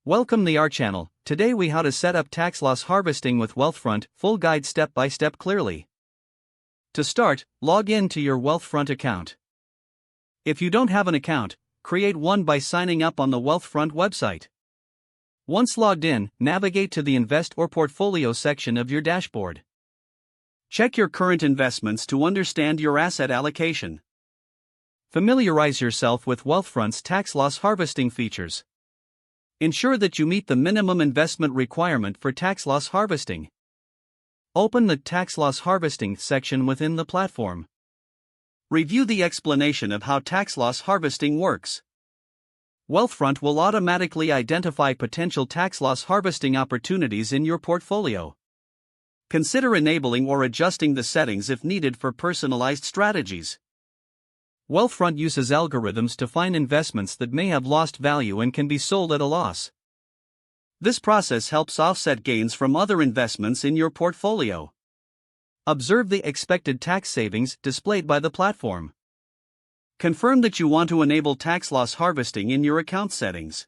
Welcome to our channel. Today we how to set up tax loss harvesting with Wealthfront, full guide step by step clearly. To start, log in to your Wealthfront account. If you don't have an account, create one by signing up on the Wealthfront website. Once logged in, navigate to the Invest or Portfolio section of your dashboard. Check your current investments to understand your asset allocation. Familiarize yourself with Wealthfront's tax loss harvesting features. Ensure that you meet the minimum investment requirement for tax loss harvesting. Open the Tax Loss Harvesting section within the platform. Review the explanation of how tax loss harvesting works. Wealthfront will automatically identify potential tax loss harvesting opportunities in your portfolio. Consider enabling or adjusting the settings if needed for personalized strategies. Wealthfront uses algorithms to find investments that may have lost value and can be sold at a loss. This process helps offset gains from other investments in your portfolio. Observe the expected tax savings displayed by the platform. Confirm that you want to enable tax loss harvesting in your account settings.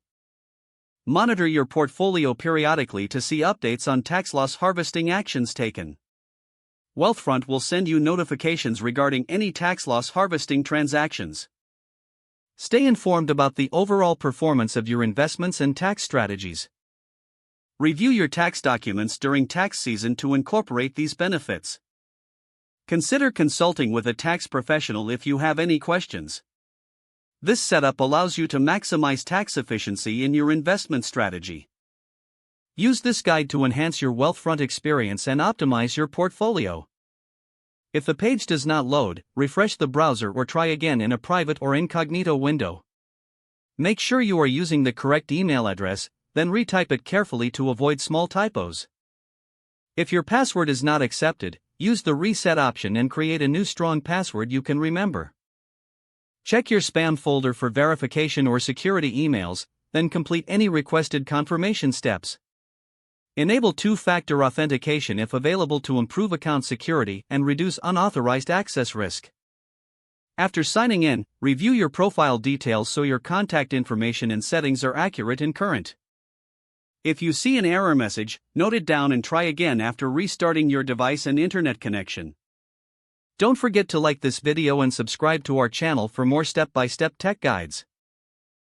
Monitor your portfolio periodically to see updates on tax loss harvesting actions taken. Wealthfront will send you notifications regarding any tax loss harvesting transactions. Stay informed about the overall performance of your investments and tax strategies. Review your tax documents during tax season to incorporate these benefits. Consider consulting with a tax professional if you have any questions. This setup allows you to maximize tax efficiency in your investment strategy. Use this guide to enhance your Wealthfront experience and optimize your portfolio. If the page does not load, refresh the browser or try again in a private or incognito window. Make sure you are using the correct email address, then retype it carefully to avoid small typos. If your password is not accepted, use the reset option and create a new strong password you can remember. Check your spam folder for verification or security emails, then complete any requested confirmation steps. Enable two-factor authentication if available to improve account security and reduce unauthorized access risk. After signing in, review your profile details so your contact information and settings are accurate and current. If you see an error message, note it down and try again after restarting your device and internet connection. Don't forget to like this video and subscribe to our channel for more step-by-step tech guides.